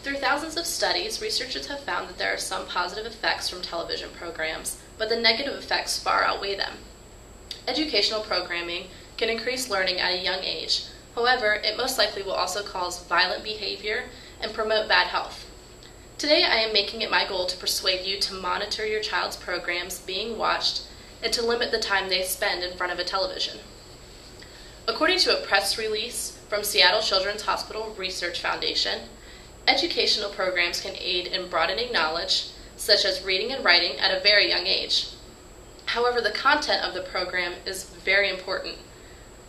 Through thousands of studies, researchers have found that there are some positive effects from television programs, but the negative effects far outweigh them. Educational programming can increase learning at a young age. However, it most likely will also cause violent behavior and promote bad health. Today, I am making it my goal to persuade you to monitor your child's programs being watched and to limit the time they spend in front of a television. According to a press release from Seattle Children's Hospital Research Foundation, educational programs can aid in broadening knowledge, such as reading and writing, at a very young age. However, the content of the program is very important.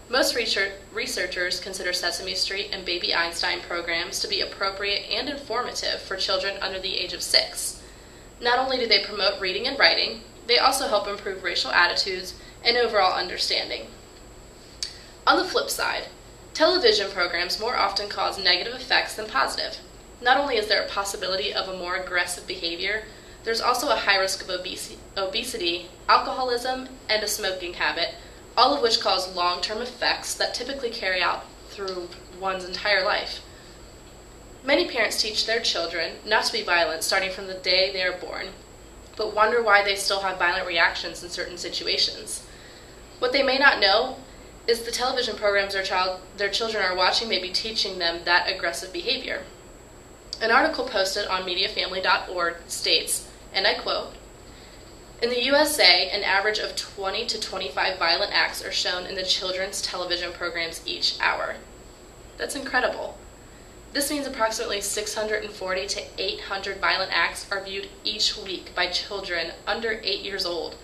Most researchers consider Sesame Street and Baby Einstein programs to be appropriate and informative for children under the age of 6. Not only do they promote reading and writing, they also help improve racial attitudes and overall understanding. On the flip side, television programs more often cause negative effects than positive. Not only is there a possibility of a more aggressive behavior, there's also a high risk of obesity, alcoholism, and a smoking habit, all of which cause long-term effects that typically carry out through one's entire life. Many parents teach their children not to be violent starting from the day they are born, but wonder why they still have violent reactions in certain situations. What they may not know is the television programs their children are watching may be teaching them that aggressive behavior. An article posted on MediaFamily.org states, and I quote, "In the USA, an average of 20 to 25 violent acts are shown in the children's television programs each hour." That's incredible. This means approximately 640 to 800 violent acts are viewed each week by children under 8 years old.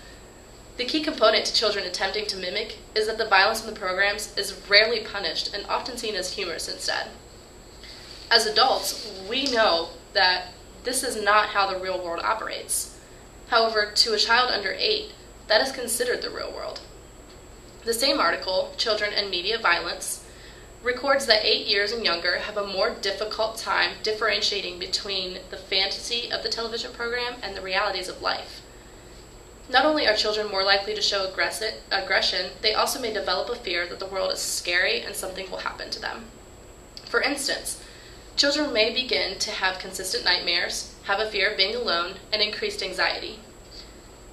The key component to children attempting to mimic is that the violence in the programs is rarely punished and often seen as humorous instead. As adults, we know that this is not how the real world operates. However, to a child under 8, that is considered the real world. The same article, Children and Media Violence, records that 8 years and younger have a more difficult time differentiating between the fantasy of the television program and the realities of life. Not only are children more likely to show aggression, they also may develop a fear that the world is scary and something will happen to them. For instance, children may begin to have consistent nightmares, have a fear of being alone, and increased anxiety.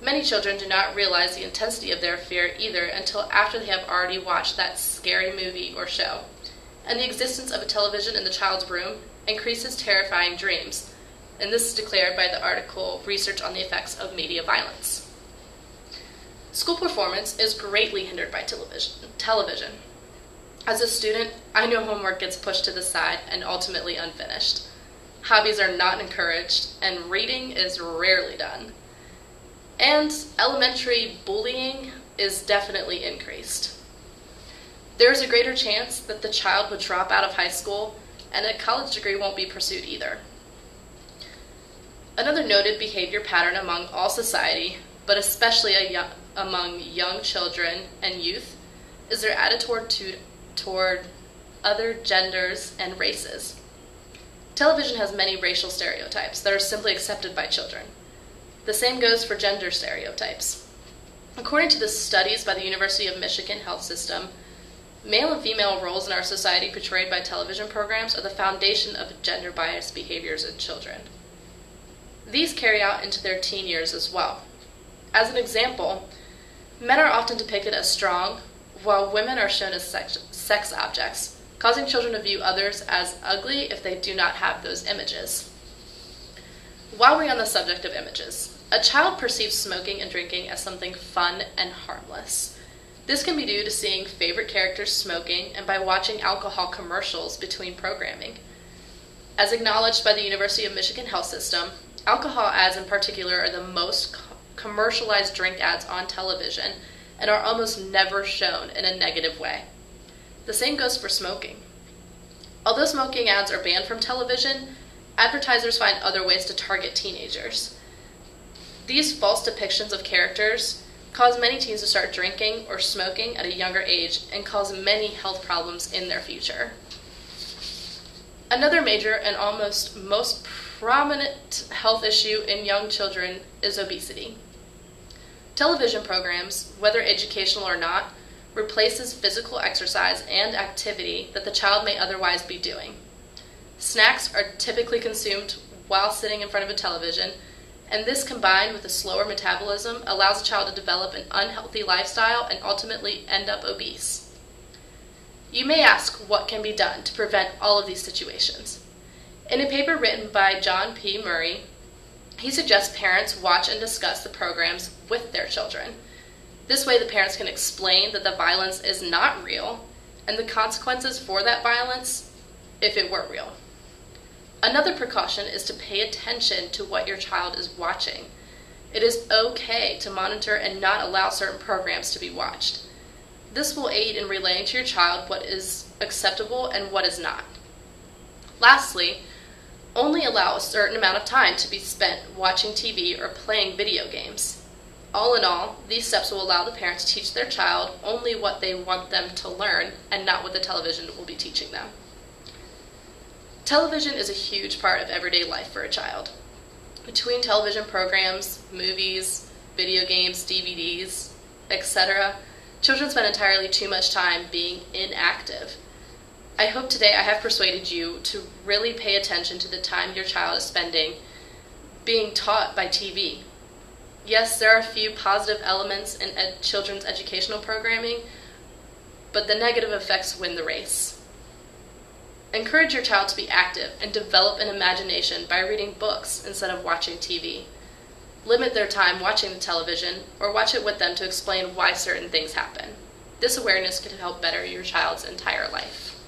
Many children do not realize the intensity of their fear either until after they have already watched that scary movie or show. And the existence of a television in the child's room increases terrifying dreams, and this is declared by the article Research on the Effects of Media Violence. School performance is greatly hindered by television. As a student, I know homework gets pushed to the side and ultimately unfinished. Hobbies are not encouraged, and reading is rarely done. And elementary bullying is definitely increased. There is a greater chance that the child would drop out of high school, and a college degree won't be pursued either. Another noted behavior pattern among all society, but especially among young children and youth, is their attitude toward other genders and races. Television has many racial stereotypes that are simply accepted by children. The same goes for gender stereotypes. According to the studies by the University of Michigan Health System, male and female roles in our society portrayed by television programs are the foundation of gender-biased behaviors in children. These carry out into their teen years as well. As an example, men are often depicted as strong, while women are shown as sex objects, causing children to view others as ugly if they do not have those images. While we're on the subject of images, a child perceives smoking and drinking as something fun and harmless. This can be due to seeing favorite characters smoking and by watching alcohol commercials between programming. As acknowledged by the University of Michigan Health System, alcohol ads in particular are the most commercialized drink ads on television and are almost never shown in a negative way. The same goes for smoking. Although smoking ads are banned from television, advertisers find other ways to target teenagers. These false depictions of characters cause many teens to start drinking or smoking at a younger age and cause many health problems in their future. Another major and almost most prominent health issue in young children is obesity. Television programs, whether educational or not, replaces physical exercise and activity that the child may otherwise be doing. Snacks are typically consumed while sitting in front of a television, and this combined with a slower metabolism allows a child to develop an unhealthy lifestyle and ultimately end up obese. You may ask what can be done to prevent all of these situations. In a paper written by John P. Murray, he suggests parents watch and discuss the programs with their children. This way the parents can explain that the violence is not real and the consequences for that violence if it were real. Another precaution is to pay attention to what your child is watching. It is okay to monitor and not allow certain programs to be watched. This will aid in relaying to your child what is acceptable and what is not. Lastly, only allow a certain amount of time to be spent watching TV or playing video games. All in all, these steps will allow the parents to teach their child only what they want them to learn and not what the television will be teaching them. Television is a huge part of everyday life for a child. Between television programs, movies, video games, DVDs, etc., children spend entirely too much time being inactive. I hope today I have persuaded you to really pay attention to the time your child is spending being taught by TV. Yes, there are a few positive elements in children's educational programming, but the negative effects win the race. Encourage your child to be active and develop an imagination by reading books instead of watching TV. Limit their time watching the television or watch it with them to explain why certain things happen. This awareness could help better your child's entire life.